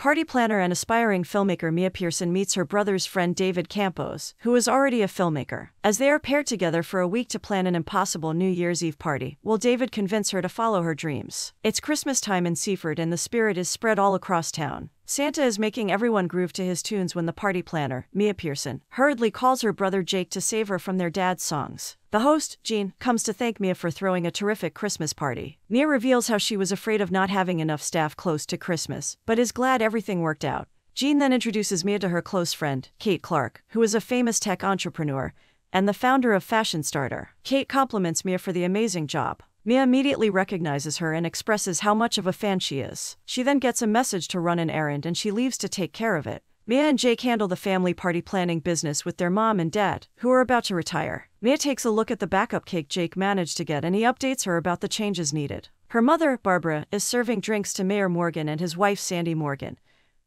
Party planner and aspiring filmmaker Mia Pearson meets her brother's friend David Campos, who is already a filmmaker. As they are paired together for a week to plan an impossible New Year's Eve party, will David convince her to follow her dreams? It's Christmas time in Seaford and the spirit is spread all across town. Santa is making everyone groove to his tunes when the party planner, Mia Pearson, hurriedly calls her brother Jake to save her from their dad's songs. The host, Jean, comes to thank Mia for throwing a terrific Christmas party. Mia reveals how she was afraid of not having enough staff close to Christmas, but is glad everything worked out. Jean then introduces Mia to her close friend, Kate Clark, who is a famous tech entrepreneur and the founder of Fashion Starter. Kate compliments Mia for the amazing job. Mia immediately recognizes her and expresses how much of a fan she is. She then gets a message to run an errand and she leaves to take care of it. Mia and Jake handle the family party planning business with their mom and dad, who are about to retire. Mia takes a look at the backup cake Jake managed to get and he updates her about the changes needed. Her mother, Barbara, is serving drinks to Mayor Morgan and his wife Sandy Morgan,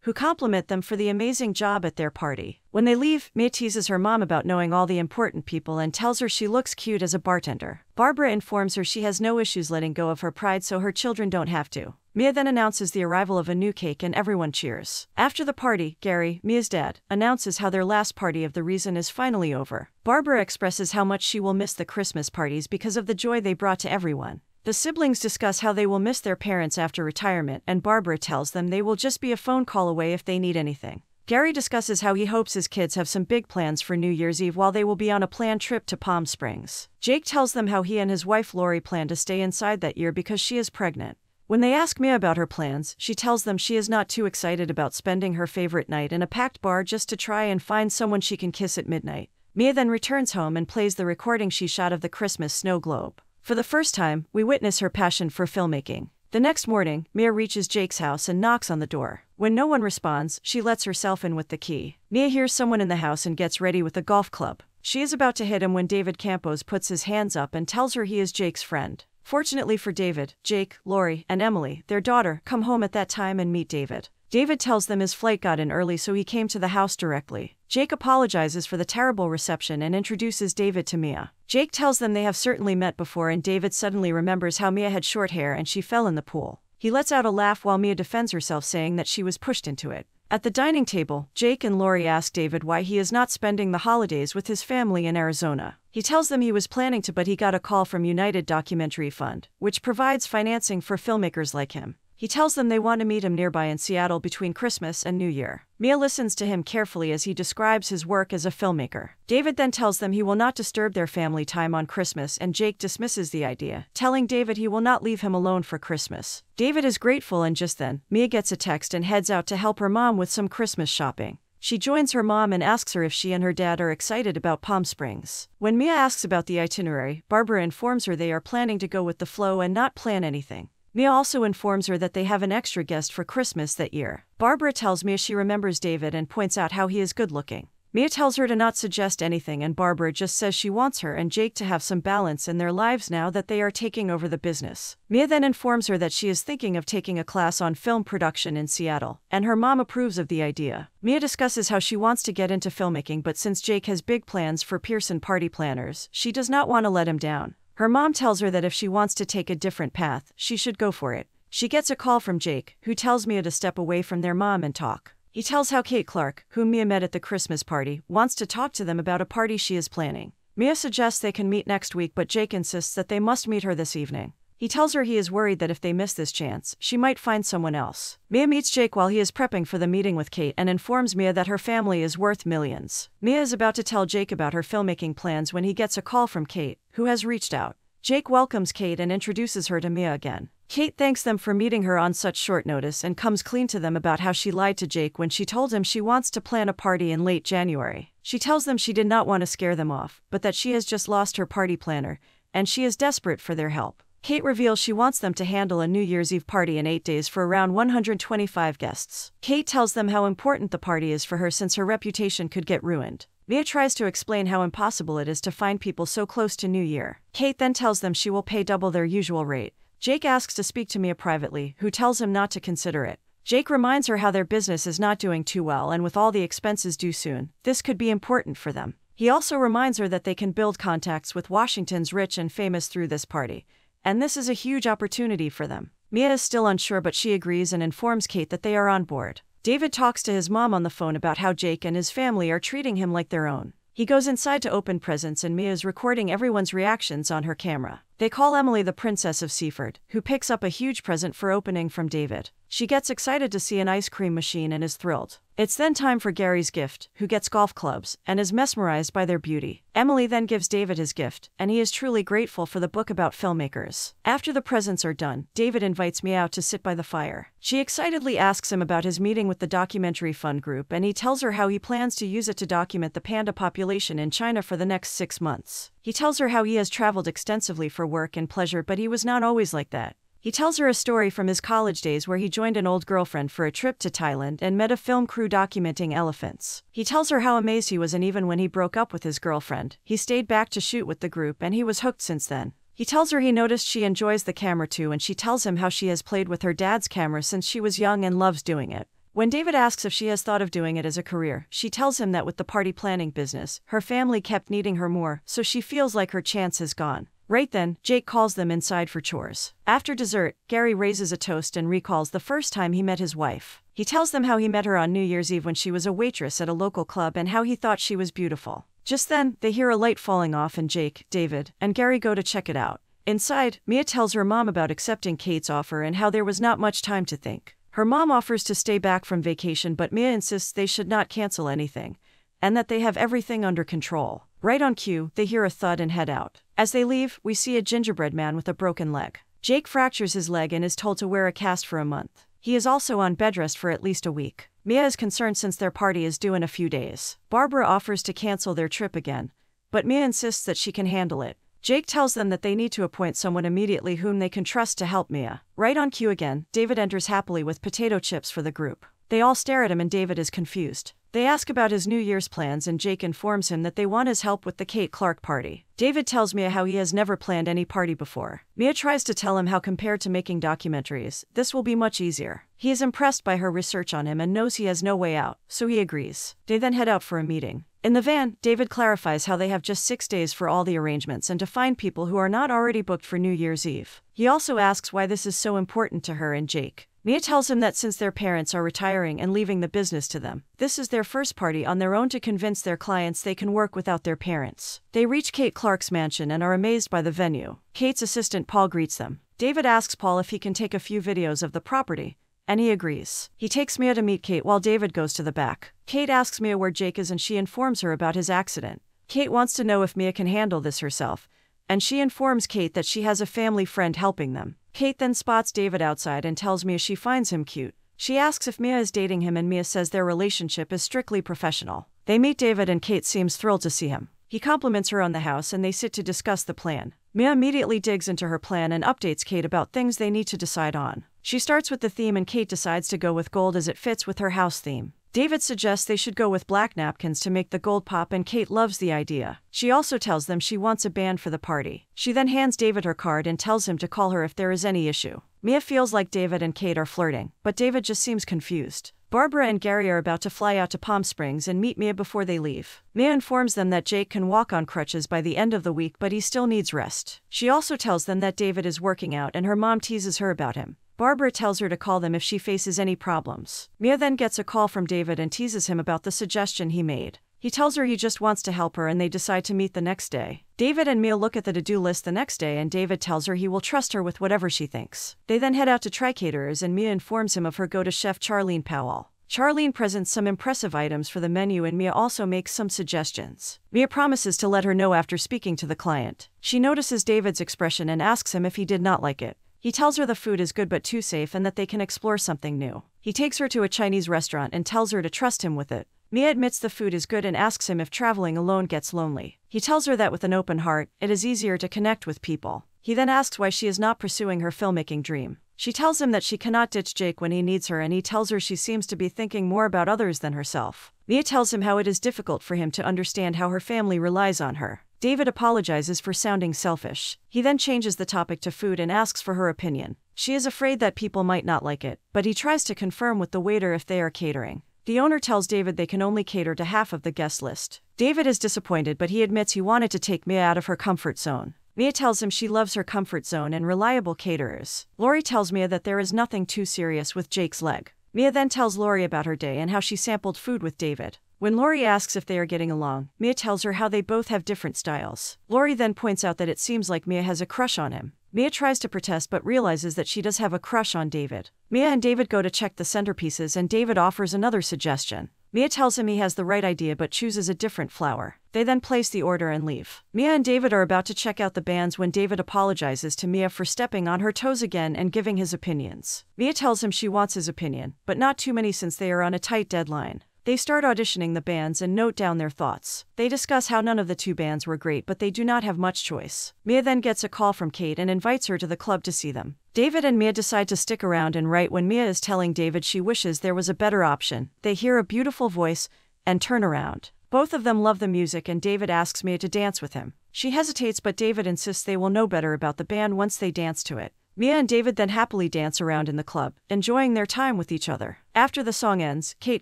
who compliment them for the amazing job at their party. When they leave, Mia teases her mom about knowing all the important people and tells her she looks cute as a bartender. Barbara informs her she has no issues letting go of her pride so her children don't have to. Mia then announces the arrival of a new cake and everyone cheers. After the party, Gary, Mia's dad, announces how their last party of the season is finally over. Barbara expresses how much she will miss the Christmas parties because of the joy they brought to everyone. The siblings discuss how they will miss their parents after retirement, and Barbara tells them they will just be a phone call away if they need anything. Gary discusses how he hopes his kids have some big plans for New Year's Eve while they will be on a planned trip to Palm Springs. Jake tells them how he and his wife Lori plan to stay inside that year because she is pregnant. When they ask Mia about her plans, she tells them she is not too excited about spending her favorite night in a packed bar just to try and find someone she can kiss at midnight. Mia then returns home and plays the recording she shot of the Christmas snow globe. For the first time, we witness her passion for filmmaking. The next morning, Mia reaches Jake's house and knocks on the door. When no one responds, she lets herself in with the key. Mia hears someone in the house and gets ready with a golf club. She is about to hit him when David Campos puts his hands up and tells her he is Jake's friend. Fortunately for David, Jake, Lori, and Emily, their daughter, come home at that time and meet David. David tells them his flight got in early so he came to the house directly. Jake apologizes for the terrible reception and introduces David to Mia. Jake tells them they have certainly met before and David suddenly remembers how Mia had short hair and she fell in the pool. He lets out a laugh while Mia defends herself saying that she was pushed into it. At the dining table, Jake and Lori ask David why he is not spending the holidays with his family in Arizona. He tells them he was planning to but he got a call from United Documentary Fund, which provides financing for filmmakers like him. He tells them they want to meet him nearby in Seattle between Christmas and New Year. Mia listens to him carefully as he describes his work as a filmmaker. David then tells them he will not disturb their family time on Christmas and Jake dismisses the idea, telling David he will not leave him alone for Christmas. David is grateful and just then, Mia gets a text and heads out to help her mom with some Christmas shopping. She joins her mom and asks her if she and her dad are excited about Palm Springs. When Mia asks about the itinerary, Barbara informs her they are planning to go with the flow and not plan anything. Mia also informs her that they have an extra guest for Christmas that year. Barbara tells Mia she remembers David and points out how he is good-looking. Mia tells her to not suggest anything and Barbara just says she wants her and Jake to have some balance in their lives now that they are taking over the business. Mia then informs her that she is thinking of taking a class on film production in Seattle, and her mom approves of the idea. Mia discusses how she wants to get into filmmaking but since Jake has big plans for Pearson Party Planners, she does not want to let him down. Her mom tells her that if she wants to take a different path, she should go for it. She gets a call from Jake, who tells Mia to step away from their mom and talk. He tells how Kate Clark, whom Mia met at the Christmas party, wants to talk to them about a party she is planning. Mia suggests they can meet next week but Jake insists that they must meet her this evening. He tells her he is worried that if they miss this chance, she might find someone else. Mia meets Jake while he is prepping for the meeting with Kate and informs Mia that her family is worth millions. Mia is about to tell Jake about her filmmaking plans when he gets a call from Kate, who has reached out. Jake welcomes Kate and introduces her to Mia again. Kate thanks them for meeting her on such short notice and comes clean to them about how she lied to Jake when she told him she wants to plan a party in late January. She tells them she did not want to scare them off, but that she has just lost her party planner, and she is desperate for their help. Kate reveals she wants them to handle a New Year's Eve party in 8 days for around 125 guests. Kate tells them how important the party is for her since her reputation could get ruined. Mia tries to explain how impossible it is to find people so close to New Year. Kate then tells them she will pay double their usual rate. Jake asks to speak to Mia privately, who tells him not to consider it. Jake reminds her how their business is not doing too well and with all the expenses due soon, this could be important for them. He also reminds her that they can build contacts with Washington's rich and famous through this party, and this is a huge opportunity for them. Mia is still unsure but she agrees and informs Kate that they are on board. David talks to his mom on the phone about how Jake and his family are treating him like their own. He goes inside to open presents and Mia is recording everyone's reactions on her camera. They call Emily the Princess of Seaford, who picks up a huge present for opening from David. She gets excited to see an ice cream machine and is thrilled. It's then time for Gary's gift, who gets golf clubs, and is mesmerized by their beauty. Emily then gives David his gift, and he is truly grateful for the book about filmmakers. After the presents are done, David invites Mia out to sit by the fire. She excitedly asks him about his meeting with the documentary fund group, and he tells her how he plans to use it to document the panda population in China for the next 6 months. He tells her how he has traveled extensively for work and pleasure, but he was not always like that. He tells her a story from his college days where he joined an old girlfriend for a trip to Thailand and met a film crew documenting elephants. He tells her how amazed he was, and even when he broke up with his girlfriend, he stayed back to shoot with the group and he was hooked since then. He tells her he noticed she enjoys the camera too, and she tells him how she has played with her dad's camera since she was young and loves doing it. When David asks if she has thought of doing it as a career, she tells him that with the party planning business, her family kept needing her more, so she feels like her chance has gone. Right then, Jake calls them inside for chores. After dessert, Gary raises a toast and recalls the first time he met his wife. He tells them how he met her on New Year's Eve when she was a waitress at a local club and how he thought she was beautiful. Just then, they hear a light falling off and Jake, David, and Gary go to check it out. Inside, Mia tells her mom about accepting Kate's offer and how there was not much time to think. Her mom offers to stay back from vacation, but Mia insists they should not cancel anything, and that they have everything under control. Right on cue, they hear a thud and head out. As they leave, we see a gingerbread man with a broken leg. Jake fractures his leg and is told to wear a cast for a month. He is also on bed rest for at least a week. Mia is concerned since their party is due in a few days. Barbara offers to cancel their trip again, but Mia insists that she can handle it. Jake tells them that they need to appoint someone immediately whom they can trust to help Mia. Right on cue again, David enters happily with potato chips for the group. They all stare at him and David is confused. They ask about his New Year's plans and Jake informs him that they want his help with the Kate Clark party. David tells Mia how he has never planned any party before. Mia tries to tell him how compared to making documentaries, this will be much easier. He is impressed by her research on him and knows he has no way out, so he agrees. They then head out for a meeting. In the van, David clarifies how they have just 6 days for all the arrangements and to find people who are not already booked for New Year's Eve. He also asks why this is so important to her and Jake. Mia tells him that since their parents are retiring and leaving the business to them, this is their first party on their own to convince their clients they can work without their parents. They reach Kate Clark's mansion and are amazed by the venue. Kate's assistant Paul greets them. David asks Paul if he can take a few videos of the property, and he agrees. He takes Mia to meet Kate while David goes to the back. Kate asks Mia where Jake is and she informs her about his accident. Kate wants to know if Mia can handle this herself, and she informs Kate that she has a family friend helping them. Kate then spots David outside and tells Mia she finds him cute. She asks if Mia is dating him and Mia says their relationship is strictly professional. They meet David and Kate seems thrilled to see him. He compliments her on the house and they sit to discuss the plan. Mia immediately digs into her plan and updates Kate about things they need to decide on. She starts with the theme and Kate decides to go with gold as it fits with her house theme. David suggests they should go with black napkins to make the gold pop and Kate loves the idea. She also tells them she wants a band for the party. She then hands David her card and tells him to call her if there is any issue. Mia feels like David and Kate are flirting, but David just seems confused. Barbara and Gary are about to fly out to Palm Springs and meet Mia before they leave. Mia informs them that Jake can walk on crutches by the end of the week but he still needs rest. She also tells them that David is working out and her mom teases her about him. Barbara tells her to call them if she faces any problems. Mia then gets a call from David and teases him about the suggestion he made. He tells her he just wants to help her and they decide to meet the next day. David and Mia look at the to-do list the next day and David tells her he will trust her with whatever she thinks. They then head out to try caterers and Mia informs him of her go-to chef Charlene Powell. Charlene presents some impressive items for the menu and Mia also makes some suggestions. Mia promises to let her know after speaking to the client. She notices David's expression and asks him if he did not like it. He tells her the food is good but too safe and that they can explore something new. He takes her to a Chinese restaurant and tells her to trust him with it. Mia admits the food is good and asks him if traveling alone gets lonely. He tells her that with an open heart, it is easier to connect with people. He then asks why she is not pursuing her filmmaking dream. She tells him that she cannot ditch Jake when he needs her and he tells her she seems to be thinking more about others than herself. Mia tells him how it is difficult for him to understand how her family relies on her. David apologizes for sounding selfish. He then changes the topic to food and asks for her opinion. She is afraid that people might not like it, but he tries to confirm with the waiter if they are catering. The owner tells David they can only cater to half of the guest list. David is disappointed but he admits he wanted to take Mia out of her comfort zone. Mia tells him she loves her comfort zone and reliable caterers. Lori tells Mia that there is nothing too serious with Jake's leg. Mia then tells Lori about her day and how she sampled food with David. When Lori asks if they are getting along, Mia tells her how they both have different styles. Lori then points out that it seems like Mia has a crush on him. Mia tries to protest but realizes that she does have a crush on David. Mia and David go to check the centerpieces and David offers another suggestion. Mia tells him he has the right idea but chooses a different flower. They then place the order and leave. Mia and David are about to check out the bands when David apologizes to Mia for stepping on her toes again and giving his opinions. Mia tells him she wants his opinion, but not too many since they are on a tight deadline. They start auditioning the bands and note down their thoughts. They discuss how none of the two bands were great but they do not have much choice. Mia then gets a call from Kate and invites her to the club to see them. David and Mia decide to stick around and right when Mia is telling David she wishes there was a better option, they hear a beautiful voice and turn around. Both of them love the music and David asks Mia to dance with him. She hesitates but David insists they will know better about the band once they dance to it. Mia and David then happily dance around in the club, enjoying their time with each other. After the song ends, Kate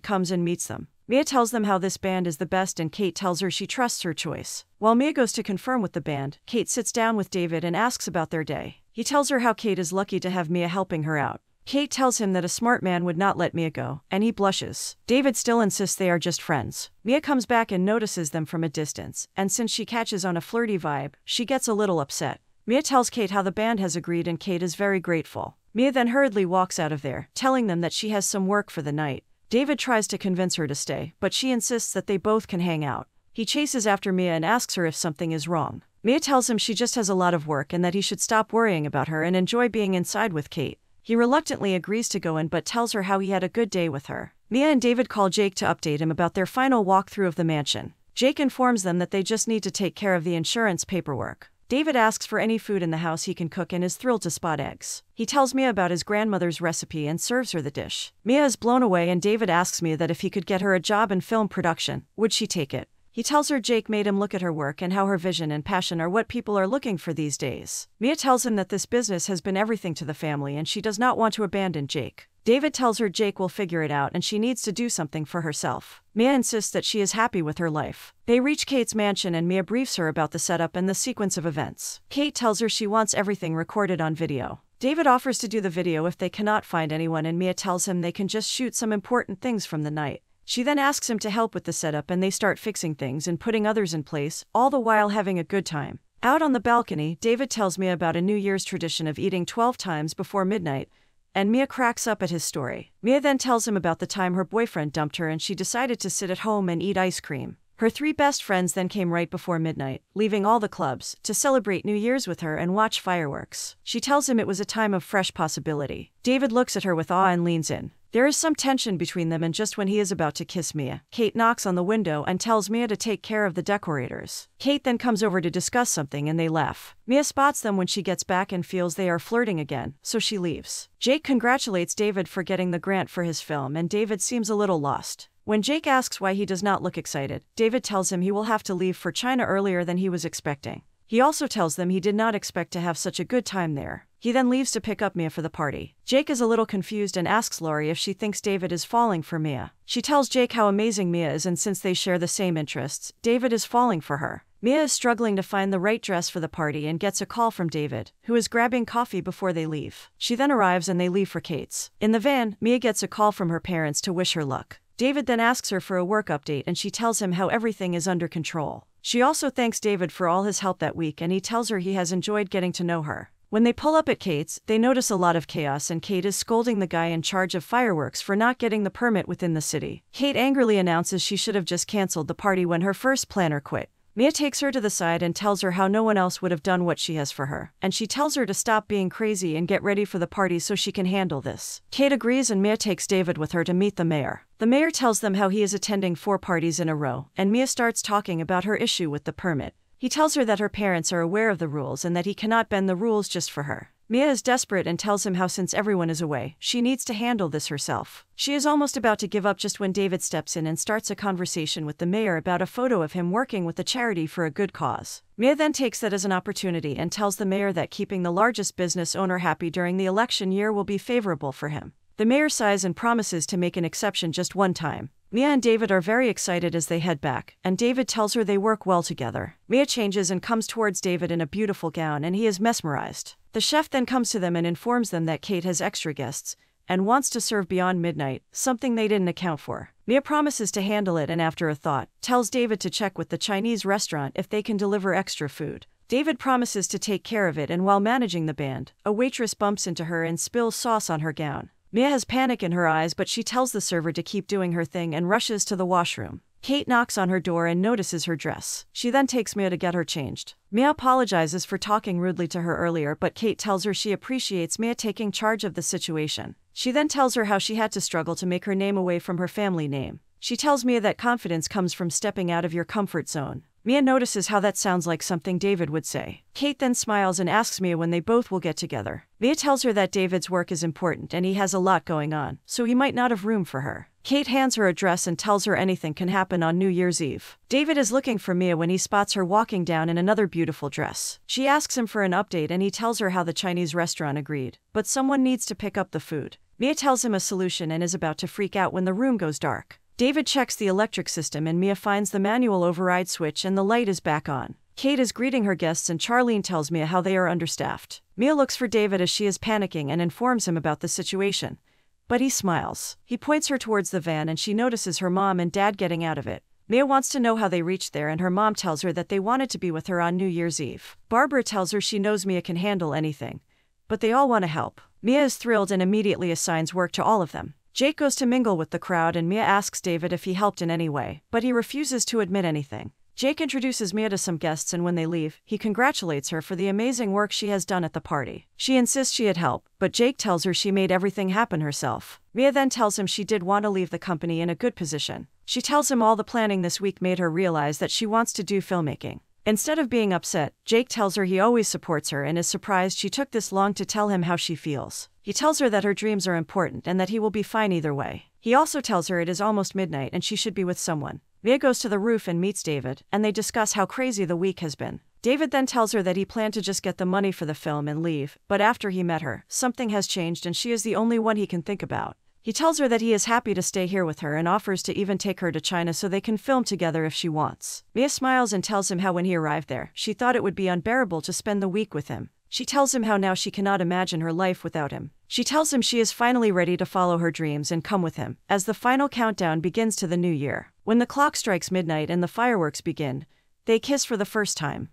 comes and meets them. Mia tells them how this band is the best and Kate tells her she trusts her choice. While Mia goes to confirm with the band, Kate sits down with David and asks about their day. He tells her how Kate is lucky to have Mia helping her out. Kate tells him that a smart man would not let Mia go, and he blushes. David still insists they are just friends. Mia comes back and notices them from a distance, and since she catches on a flirty vibe, she gets a little upset. Mia tells Kate how the band has agreed and Kate is very grateful. Mia then hurriedly walks out of there, telling them that she has some work for the night. David tries to convince her to stay, but she insists that they both can hang out. He chases after Mia and asks her if something is wrong. Mia tells him she just has a lot of work and that he should stop worrying about her and enjoy being inside with Kate. He reluctantly agrees to go in but tells her how he had a good day with her. Mia and David call Jake to update him about their final walkthrough of the mansion. Jake informs them that they just need to take care of the insurance paperwork. David asks for any food in the house he can cook and is thrilled to spot eggs. He tells Mia about his grandmother's recipe and serves her the dish. Mia is blown away and David asks Mia that if he could get her a job in film production, would she take it? He tells her Jake made him look at her work and how her vision and passion are what people are looking for these days. Mia tells him that this business has been everything to the family and she does not want to abandon Jake. David tells her Jake will figure it out and she needs to do something for herself. Mia insists that she is happy with her life. They reach Kate's mansion and Mia briefs her about the setup and the sequence of events. Kate tells her she wants everything recorded on video. David offers to do the video if they cannot find anyone and Mia tells him they can just shoot some important things from the night. She then asks him to help with the setup and they start fixing things and putting others in place, all the while having a good time. Out on the balcony, David tells Mia about a New Year's tradition of eating 12 times before midnight, and Mia cracks up at his story. Mia then tells him about the time her boyfriend dumped her and she decided to sit at home and eat ice cream. Her 3 best friends then came right before midnight, leaving all the clubs, to celebrate New Year's with her and watch fireworks. She tells him it was a time of fresh possibility. David looks at her with awe and leans in. There is some tension between them and just when he is about to kiss Mia, Kate knocks on the window and tells Mia to take care of the decorators. Kate then comes over to discuss something and they laugh. Mia spots them when she gets back and feels they are flirting again, so she leaves. Jake congratulates David for getting the grant for his film and David seems a little lost. When Jake asks why he does not look excited, David tells him he will have to leave for China earlier than he was expecting. He also tells them he did not expect to have such a good time there. He then leaves to pick up Mia for the party. Jake is a little confused and asks Lori if she thinks David is falling for Mia. She tells Jake how amazing Mia is and since they share the same interests, David is falling for her. Mia is struggling to find the right dress for the party and gets a call from David, who is grabbing coffee before they leave. She then arrives and they leave for Kate's. In the van, Mia gets a call from her parents to wish her luck. David then asks her for a work update and she tells him how everything is under control. She also thanks David for all his help that week and he tells her he has enjoyed getting to know her. When they pull up at Kate's, they notice a lot of chaos and Kate is scolding the guy in charge of fireworks for not getting the permit within the city. Kate angrily announces she should have just canceled the party when her first planner quit. Mia takes her to the side and tells her how no one else would have done what she has for her, and she tells her to stop being crazy and get ready for the party so she can handle this. Kate agrees and Mia takes David with her to meet the mayor. The mayor tells them how he is attending 4 parties in a row, and Mia starts talking about her issue with the permit. He tells her that her parents are aware of the rules and that he cannot bend the rules just for her. Mia is desperate and tells him how since everyone is away, she needs to handle this herself. She is almost about to give up just when David steps in and starts a conversation with the mayor about a photo of him working with a charity for a good cause. Mia then takes that as an opportunity and tells the mayor that keeping the largest business owner happy during the election year will be favorable for him. The mayor sighs and promises to make an exception just one time. Mia and David are very excited as they head back, and David tells her they work well together. Mia changes and comes towards David in a beautiful gown and he is mesmerized. The chef then comes to them and informs them that Kate has extra guests, and wants to serve beyond midnight, something they didn't account for. Mia promises to handle it and after a thought, tells David to check with the Chinese restaurant if they can deliver extra food. David promises to take care of it, and while managing the band, a waitress bumps into her and spills sauce on her gown. Mia has panic in her eyes, but she tells the server to keep doing her thing and rushes to the washroom. Kate knocks on her door and notices her dress. She then takes Mia to get her changed. Mia apologizes for talking rudely to her earlier, but Kate tells her she appreciates Mia taking charge of the situation. She then tells her how she had to struggle to make her name away from her family name. She tells Mia that confidence comes from stepping out of your comfort zone. Mia notices how that sounds like something David would say. Kate then smiles and asks Mia when they both will get together. Mia tells her that David's work is important and he has a lot going on, so he might not have room for her. Kate hands her a dress and tells her anything can happen on New Year's Eve. David is looking for Mia when he spots her walking down in another beautiful dress. She asks him for an update and he tells her how the Chinese restaurant agreed, but someone needs to pick up the food. Mia tells him a solution and is about to freak out when the room goes dark. David checks the electric system and Mia finds the manual override switch and the light is back on. Kate is greeting her guests and Charlene tells Mia how they are understaffed. Mia looks for David as she is panicking and informs him about the situation. But he smiles. He points her towards the van and she notices her mom and dad getting out of it. Mia wants to know how they reached there and her mom tells her that they wanted to be with her on New Year's Eve. Barbara tells her she knows Mia can handle anything, but they all want to help. Mia is thrilled and immediately assigns work to all of them. Jake goes to mingle with the crowd and Mia asks David if he helped in any way, but he refuses to admit anything. Jake introduces Mia to some guests and when they leave, he congratulates her for the amazing work she has done at the party. She insists she had help, but Jake tells her she made everything happen herself. Mia then tells him she did want to leave the company in a good position. She tells him all the planning this week made her realize that she wants to do filmmaking. Instead of being upset, Jake tells her he always supports her and is surprised she took this long to tell him how she feels. He tells her that her dreams are important and that he will be fine either way. He also tells her it is almost midnight and she should be with someone. Mia goes to the roof and meets David, and they discuss how crazy the week has been. David then tells her that he planned to just get the money for the film and leave, but after he met her, something has changed and she is the only one he can think about. He tells her that he is happy to stay here with her and offers to even take her to China so they can film together if she wants. Mia smiles and tells him how when he arrived there, she thought it would be unbearable to spend the week with him. She tells him how now she cannot imagine her life without him. She tells him she is finally ready to follow her dreams and come with him, as the final countdown begins to the new year. When the clock strikes midnight and the fireworks begin, they kiss for the first time.